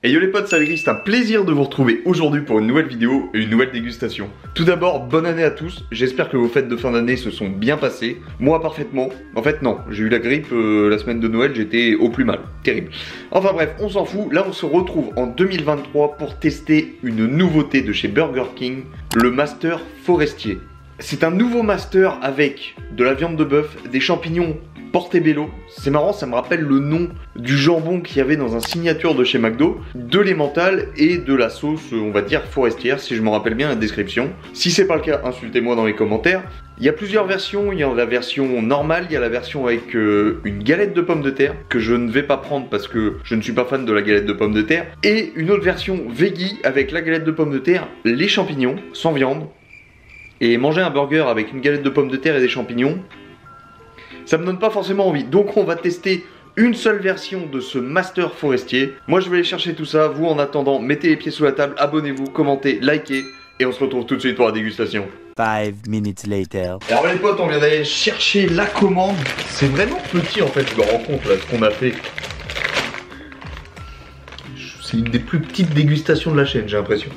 Hey yo les potes, salut Gris, c'est un plaisir de vous retrouver aujourd'hui pour une nouvelle vidéo et une nouvelle dégustation. Tout d'abord, bonne année à tous, j'espère que vos fêtes de fin d'année se sont bien passées. Moi parfaitement, en fait non, j'ai eu la grippe la semaine de Noël, j'étais au plus mal, terrible. Enfin bref, on s'en fout, là on se retrouve en 2023 pour tester une nouveauté de chez Burger King, le Master Forestier. C'est un nouveau Master avec de la viande de bœuf, des champignons Portobello. C'est marrant, ça me rappelle le nom du jambon qu'il y avait dans un signature de chez McDo, de l'emmental et de la sauce, on va dire, forestière, si je me rappelle bien la description. Si c'est pas le cas, insultez-moi dans les commentaires. Il y a plusieurs versions, il y a la version normale, il y a la version avec une galette de pommes de terre, que je ne vais pas prendre parce que je ne suis pas fan de la galette de pommes de terre, et une autre version veggie avec la galette de pommes de terre, les champignons, sans viande. Et manger un burger avec une galette de pommes de terre et des champignons, ça me donne pas forcément envie. Donc on va tester une seule version de ce Master Forestier. Moi je vais aller chercher tout ça. Vous en attendant, mettez les pieds sous la table, abonnez-vous, commentez, likez. Et on se retrouve tout de suite pour la dégustation. 5 minutes later. Alors les potes, on vient d'aller chercher la commande. C'est vraiment petit en fait, je me rends compte là ce qu'on a fait. C'est une des plus petites dégustations de la chaîne, j'ai l'impression.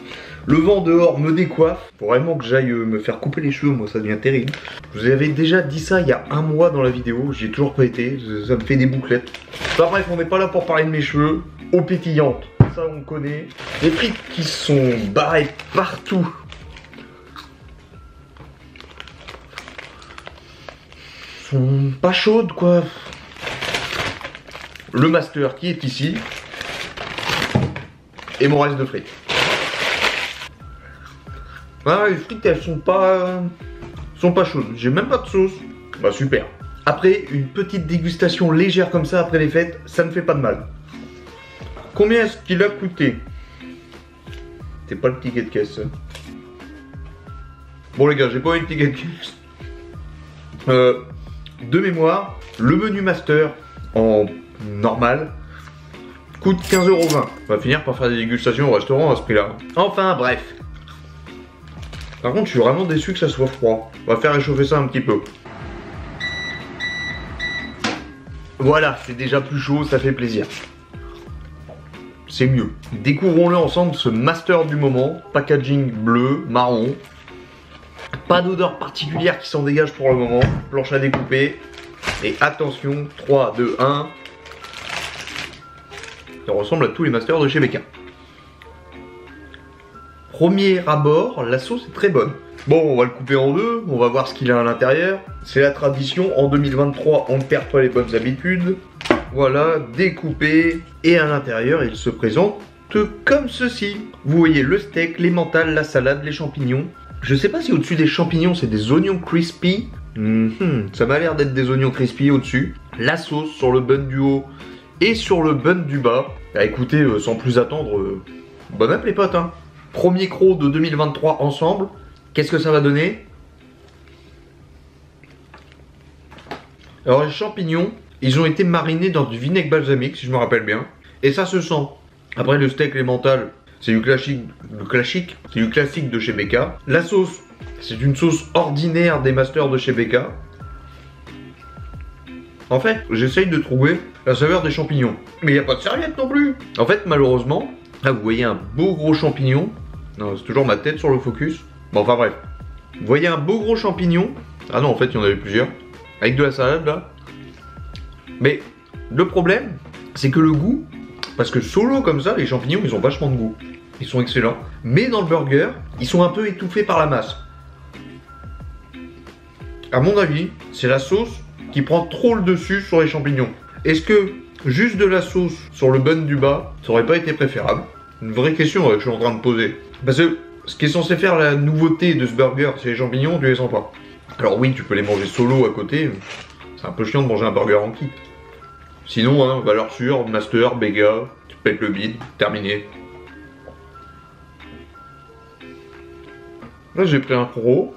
Le vent dehors me décoiffe. Faut vraiment que j'aille me faire couper les cheveux, moi ça devient terrible. Je vous avais déjà dit ça il y a un mois dans la vidéo, j'y ai toujours pas été, ça me fait des bouclettes. Enfin bref, on n'est pas là pour parler de mes cheveux. Eau pétillante, ça on connaît. Les frites qui sont barrées partout. Sont pas chaudes quoi. Le Master qui est ici. Et mon reste de frites. Ah, les frites elles sont pas chaudes, j'ai même pas de sauce. Bah super. Après une petite dégustation légère comme ça après les fêtes, ça ne fait pas de mal. Combien est-ce qu'il a coûté? C'est pas le ticket de caisse. Bon les gars, j'ai pas eu le ticket de caisse. De mémoire, le menu Master en normal coûte 15,20 €. On va finir par faire des dégustations au restaurant à ce prix-là. Enfin bref. Par contre, je suis vraiment déçu que ça soit froid. On va faire réchauffer ça un petit peu. Voilà, c'est déjà plus chaud, ça fait plaisir. C'est mieux. Découvrons-le ensemble, ce Master du moment. Packaging bleu, marron. Pas d'odeur particulière qui s'en dégage pour le moment. Planche à découper. Et attention, 3, 2, 1. Ça ressemble à tous les Masters de chez BK. Premier abord, la sauce est très bonne. Bon, on va le couper en deux, on va voir ce qu'il a à l'intérieur. C'est la tradition, en 2023, on ne perd pas les bonnes habitudes. Voilà, découpé. Et à l'intérieur, il se présente comme ceci. Vous voyez le steak, l'emmental, la salade, les champignons. Je sais pas si au-dessus des champignons, c'est des oignons crispy. Ça m'a l'air d'être des oignons crispy au-dessus. La sauce sur le bun du haut et sur le bun du bas. Bah écoutez, sans plus attendre, bon app les potes hein. Premier croc de 2023 ensemble. Qu'est-ce que ça va donner? Alors les champignons, ils ont été marinés dans du vinaigre balsamique si je me rappelle bien. Et ça se sent. Après le steak, l'emmental, c'est du classique, c'est du classique de chez BK. La sauce, c'est une sauce ordinaire des Masters de chez BK. En fait, j'essaye de trouver la saveur des champignons. Mais il n'y a pas de serviette non plus. En fait, malheureusement, là vous voyez un beau gros champignon. Non, c'est toujours ma tête sur le focus. Bon, enfin bref. Vous voyez un beau gros champignon. Ah non, en fait, il y en avait plusieurs. Avec de la salade, là. Mais le problème, c'est que le goût... Parce que solo comme ça, les champignons, ils ont vachement de goût. Ils sont excellents. Mais dans le burger, ils sont un peu étouffés par la masse. À mon avis, c'est la sauce qui prend trop le dessus sur les champignons. Est-ce que juste de la sauce sur le bun du bas, ça aurait pas été préférable? Une vraie question que je suis en train de poser. Parce que ce qui est censé faire la nouveauté de ce burger, c'est les champignons, tu les sens pas. Alors oui, tu peux les manger solo à côté. C'est un peu chiant de manger un burger en kit. Sinon, hein, valeur sûre, Master, Béga, tu pètes le bide, terminé. Là, j'ai pris un croc.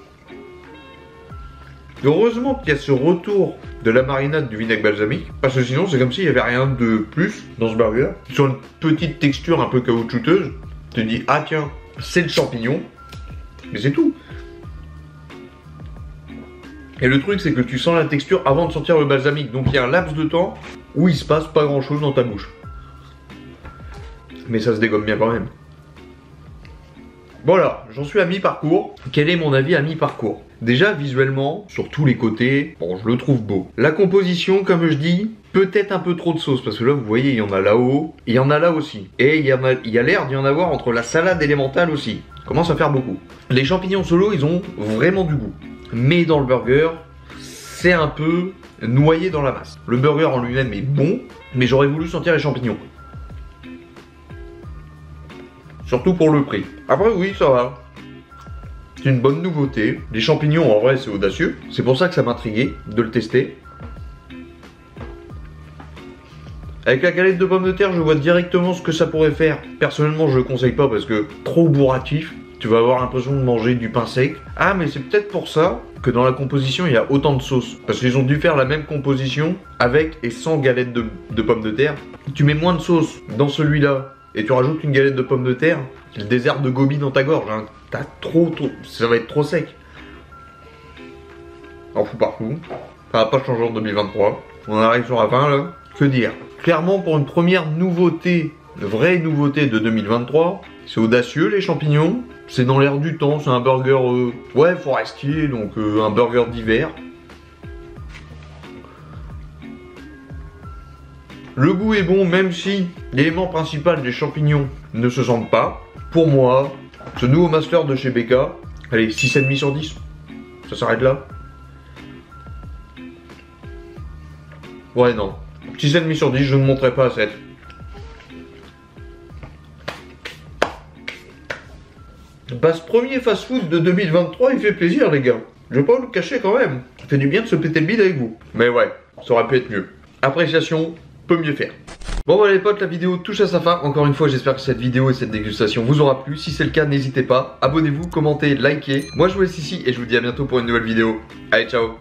Heureusement qu'il y a ce retour de la marinade du vinaigre balsamique, parce que sinon c'est comme s'il n'y avait rien de plus dans ce burger. Sur une petite texture un peu caoutchouteuse, tu te dis ah tiens, c'est le champignon, mais c'est tout. Et le truc c'est que tu sens la texture avant de sentir le balsamique, donc il y a un laps de temps où il se passe pas grand chose dans ta bouche. mais ça se dégomme bien quand même. Voilà, j'en suis à mi-parcours. Quel est mon avis à mi-parcours? Déjà, visuellement, sur tous les côtés, bon, je le trouve beau. La composition, comme je dis, peut-être un peu trop de sauce, parce que là, vous voyez, il y en a là-haut, et il y en a là aussi. Et il y a l'air d'y en avoir entre la salade élémentale aussi. Commence à faire beaucoup. Les champignons solo, ils ont vraiment du goût. Mais dans le burger, c'est un peu noyé dans la masse. Le burger en lui-même est bon, mais j'aurais voulu sentir les champignons. Surtout pour le prix. Après oui, ça va. C'est une bonne nouveauté. Les champignons en vrai c'est audacieux. C'est pour ça que ça m'intriguait de le tester. Avec la galette de pommes de terre, je vois directement ce que ça pourrait faire. Personnellement, je le conseille pas parce que trop bourratif. Tu vas avoir l'impression de manger du pain sec. Ah mais c'est peut-être pour ça que dans la composition il y a autant de sauce. Parce qu'ils ont dû faire la même composition avec et sans galette de pommes de terre. Tu mets moins de sauce dans celui-là et tu rajoutes une galette de pommes de terre, le désert de Gobi dans ta gorge, hein. T'as trop, ça va être trop sec. En fou partout. Ça va pas changer en 2023. On arrive sur la fin là. Que dire? Clairement pour une première nouveauté, une vraie nouveauté de 2023, c'est audacieux les champignons. C'est dans l'air du temps, c'est un burger ouais forestier, donc un burger d'hiver. Le goût est bon même si l'élément principal des champignons ne se sentent pas. Pour moi, ce nouveau master de chez BK, allez, 6,5 sur 10. Ça s'arrête là. Ouais non, 6,5 sur 10, je ne monterai pas à 7. Bah ce premier fast food de 2023 il fait plaisir les gars. Je vais pas vous le cacher quand même. Ça fait du bien de se péter le bide avec vous. Mais ouais, ça aurait pu être mieux. Appréciation peut mieux faire. Bon voilà les potes, la vidéo touche à sa fin. Encore une fois, j'espère que cette vidéo et cette dégustation vous aura plu. Si c'est le cas, n'hésitez pas, abonnez-vous, commentez, likez. Moi je vous laisse ici et je vous dis à bientôt pour une nouvelle vidéo. Allez, ciao.